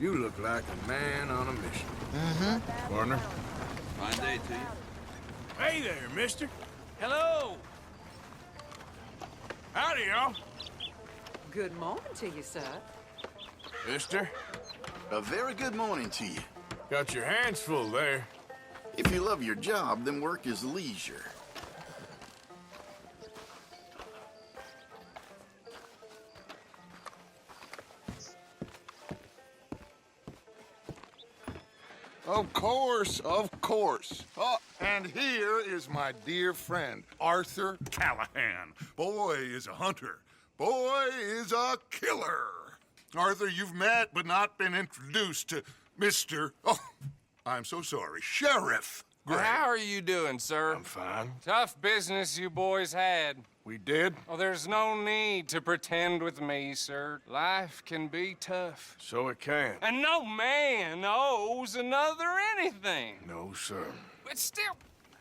You look like a man on a mission. Mm-hmm. Partner? Fine day to you. Hey there, mister. Hello! Howdy, y'all. Good morning to you, sir. Mister, A very good morning to you. got your hands full there. If you love your job, then work is leisure. Of course, of course. Oh, and here is my dear friend, Arthur Callahan. Boy is a hunter. Boy is a killer. Arthur, you've met but not been introduced to Mr. Oh, I'm so sorry, Sheriff Gray. How are you doing, sir? I'm fine. Tough business you boys had. We did? Oh, there's no need to pretend with me, sir. Life can be tough. So it can. And no man owes another anything. No, sir. But still,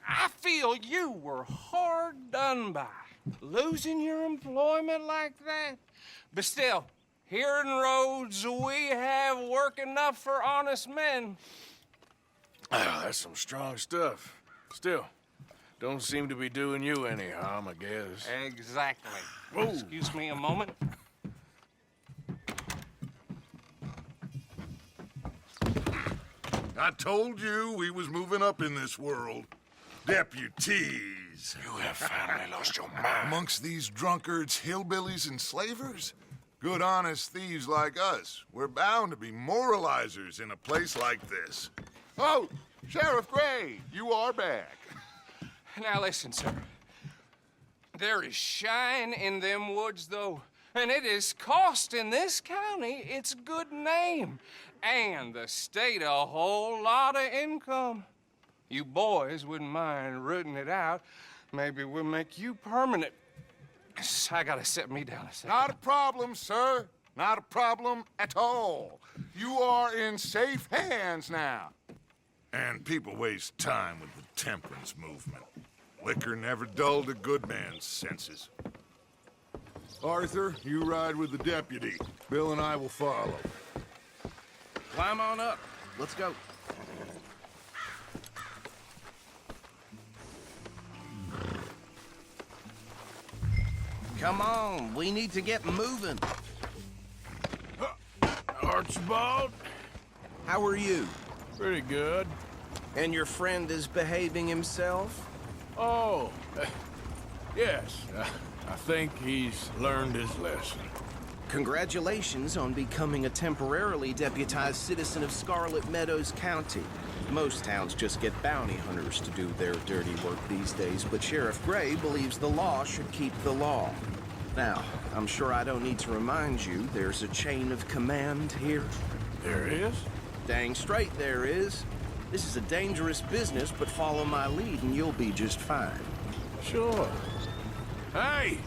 I feel you were hard done by. Losing your employment like that. But still, here in Rhodes, we have work enough for honest men. Ah, that's some strong stuff. Still, don't seem to be doing you any harm, I guess. Exactly. Whoa. Excuse me a moment. I told you we was moving up in this world. Deputies. You have finally lost your mind. Amongst these drunkards, hillbillies, and slavers? Good, honest thieves like us. We're bound to be moralizers in a place like this. Oh, Sheriff Gray, you are back. Now listen, sir. There is shine in them woods, though, and it is costing this county its good name and the state a whole lot of income. You boys wouldn't mind rooting it out. Maybe we'll make you permanent. I gotta set me down a second. Not a problem, sir. Not a problem at all. You are in safe hands now. And people waste time with the temperance movement. Liquor never dulled a good man's senses. Arthur, you ride with the deputy. Bill and I will follow. Climb on up. Let's go. Come on, we need to get moving. Archibald? How are you? Pretty good. And your friend is behaving himself? Oh, yes. I think he's learned his lesson. Congratulations on becoming a temporarily deputized citizen of Scarlet Meadows County. Most towns just get bounty hunters to do their dirty work these days, but Sheriff Gray believes the law should keep the law. Now, I'm sure I don't need to remind you there's a chain of command here. There is? Dang straight there is. This is a dangerous business, but follow my lead and you'll be just fine. Sure. Hey!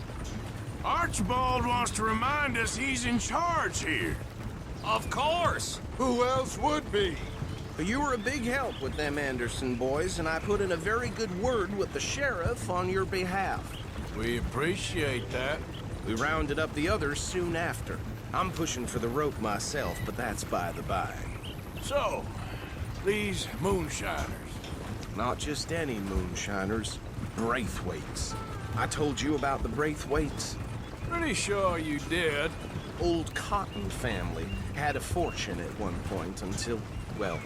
Archibald wants to remind us he's in charge here. Of course! Who else would be? You were a big help with them Anderson boys, and I put in a very good word with the sheriff on your behalf. We appreciate that. We rounded up the others soon after. I'm pushing for the rope myself, but that's by the by. So, these moonshiners. Not just any moonshiners, Braithwaites. I told you about the Braithwaites. Pretty sure you did. Old Cotton family had a fortune at one point until, well,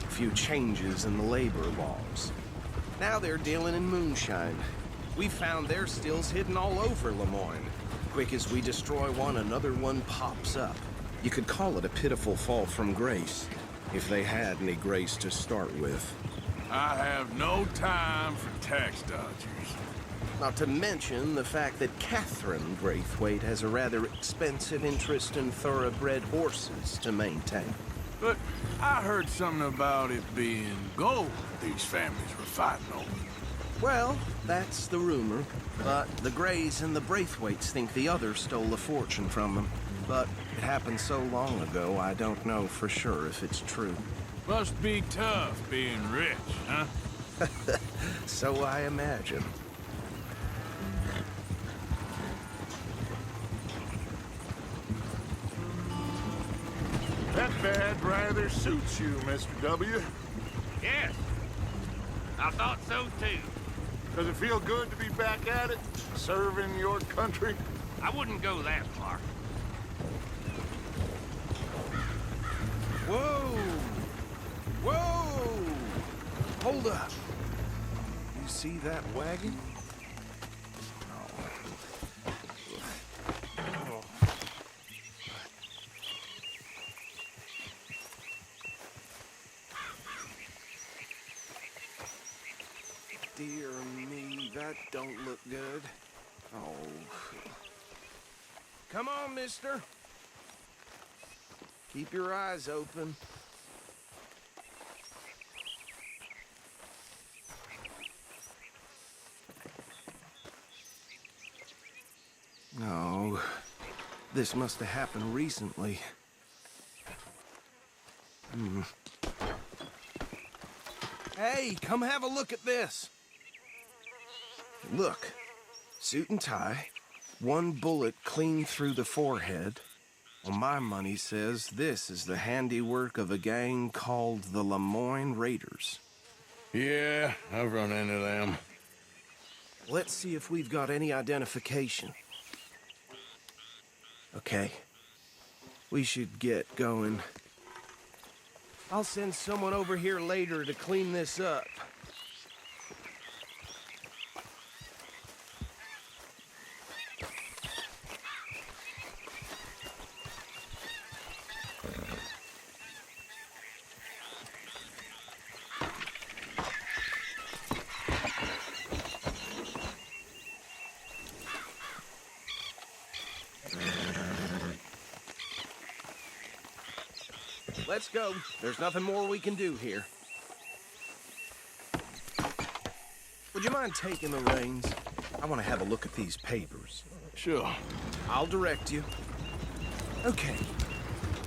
a few changes in the labor laws. Now they're dealing in moonshine. We found their stills hidden all over Lemoyne. Quick as we destroy one, another one pops up. You could call it a pitiful fall from grace, if they had any grace to start with. I have no time for tax dodgers. Not to mention the fact that Catherine Braithwaite has a rather expensive interest in thoroughbred horses to maintain. But I heard something about it being gold these families were fighting over. Well, that's the rumor. But the Grays and the Braithwaites think the other stole a fortune from them. But it happened so long ago, I don't know for sure if it's true. Must be tough being rich, huh? So I imagine. That badge rather suits you, Mr. W. Yes, I thought so too. Does it feel good to be back at it, serving your country? I wouldn't go that far. Whoa! Whoa! Hold up. You see that wagon? Dear me, that don't look good. Oh. Come on, mister. Keep your eyes open. No. This must have happened recently. Hey, come have a look at this. Look, suit and tie, one bullet clean through the forehead. Well, my money says this is the handiwork of a gang called the Lemoyne Raiders. Yeah, I've run into them. Let's see if we've got any identification. Okay. We should get going. I'll send someone over here later to clean this up. Let's go. There's nothing more we can do here. Would you mind taking the reins? I want to have a look at these papers. Sure. I'll direct you. Okay.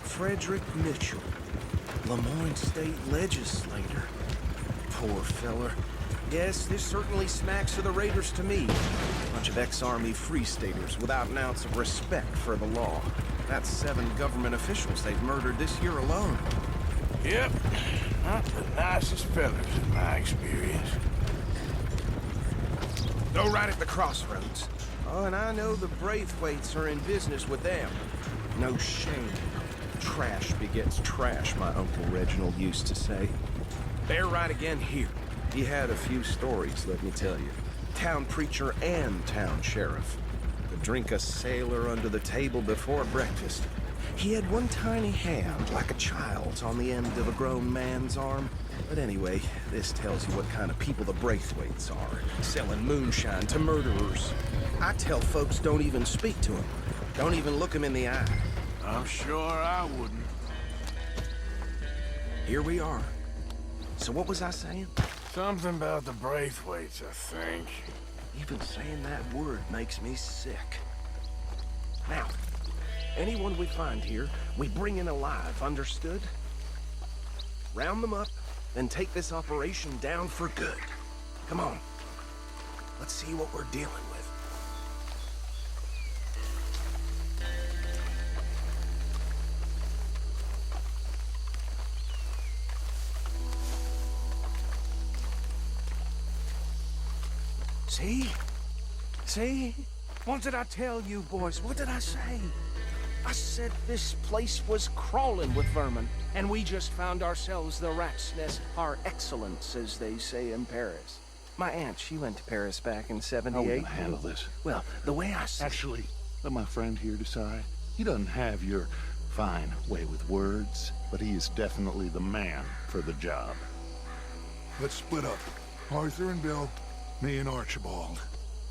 Frederick Mitchell, Lemoyne State Legislator. Poor feller. Yes, this certainly smacks of the Raiders to me. Bunch of ex-Army Free Staters without an ounce of respect for the law. That's 7 government officials they've murdered this year alone. Yep. Not the nicest fellas in my experience. Go right at the crossroads. Oh, and I know the Braithwaites are in business with them. No shame. Trash begets trash, my Uncle Reginald used to say. They're right again here. He had a few stories, let me tell you. Town preacher and town sheriff. Could drink a sailor under the table before breakfast. He had one tiny hand, like a child's, on the end of a grown man's arm. But anyway, this tells you what kind of people the Braithwaites are, selling moonshine to murderers. I tell folks don't even speak to them. Don't even look them in the eye. I'm sure I wouldn't. Here we are. So what was I saying? Something about the Braithwaites, I think. Even saying that word makes me sick. Now, anyone we find here, we bring in alive, understood? Round them up, then take this operation down for good. Come on. Let's see what we're dealing with. See? See? What did I tell you, boys? What did I say? I said this place was crawling with vermin, and we just found ourselves the rat's nest par excellence, as they say in Paris. My aunt, she went to Paris back in '78. How are we gonna handle this? Well, the way I see Actually, let my friend here decide. He doesn't have your fine way with words, but he is definitely the man for the job. Let's split up. Arthur and Bill, me and Archibald.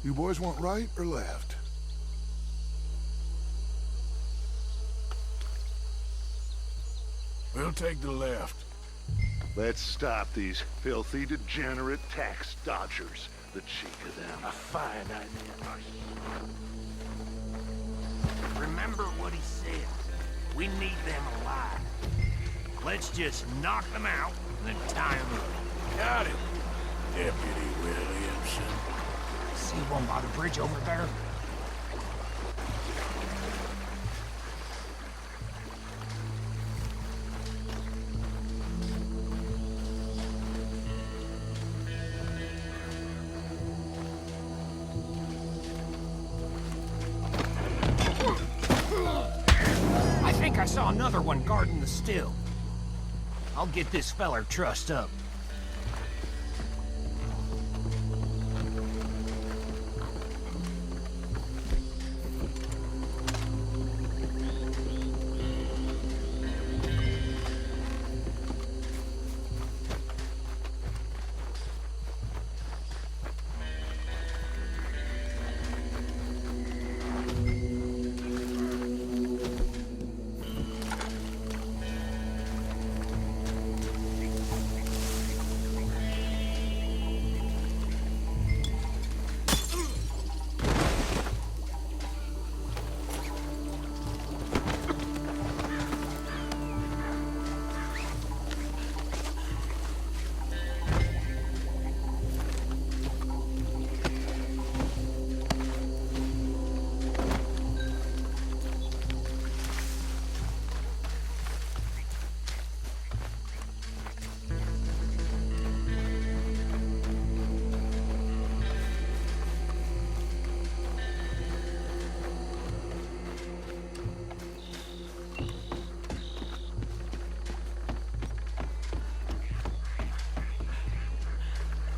You boys want right or left? We'll take the left. Let's stop these filthy, degenerate tax dodgers. The cheek of them. A fine idea. Remember what he said. We need them alive. Let's just knock them out and then tie them up. Got it, Deputy Williamson. See one by the bridge over there? another one guarding the still. I'll get this feller trussed up.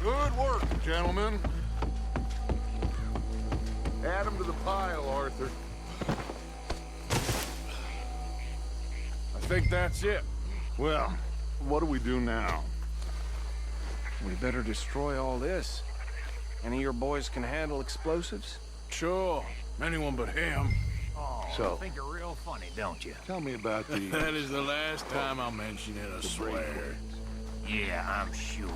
Good work, gentlemen. Add 'em to the pile, Arthur. I think that's it. Well, what do we do now? We better destroy all this. Any of your boys can handle explosives? Sure. Anyone but him. Oh, So- you think you're real funny, don't you? Tell me about the... That is the last time I'll mention it, I swear. Yeah, I'm sure.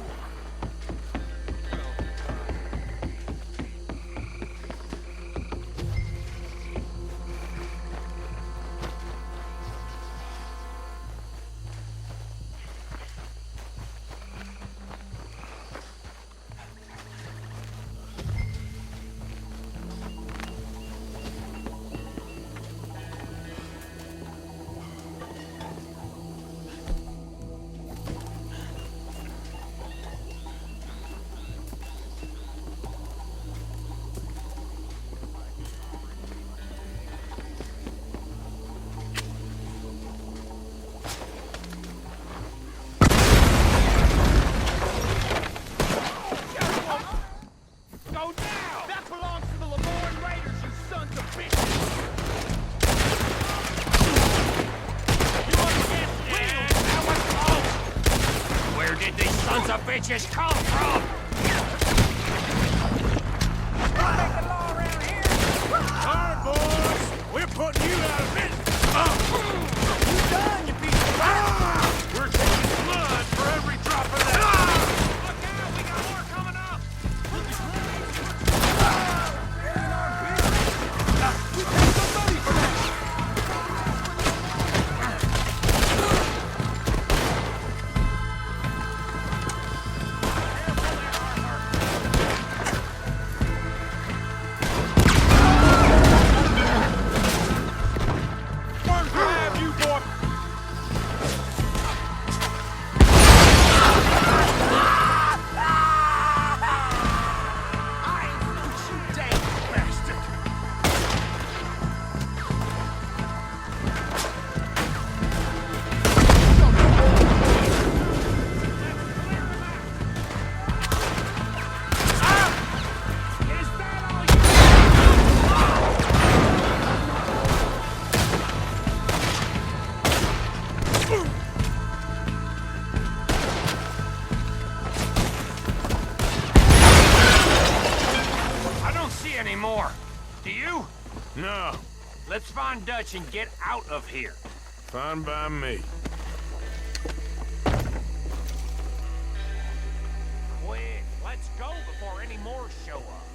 Where did these sons of bitches come from? All right, boys. We're putting you out of business. You done, you piece of crap. We're taking blood for every drop of that. Look out, we got more coming up! Anymore. Do you? No. Let's find Dutch and get out of here. Fine by me. Quick, let's go before any more show up.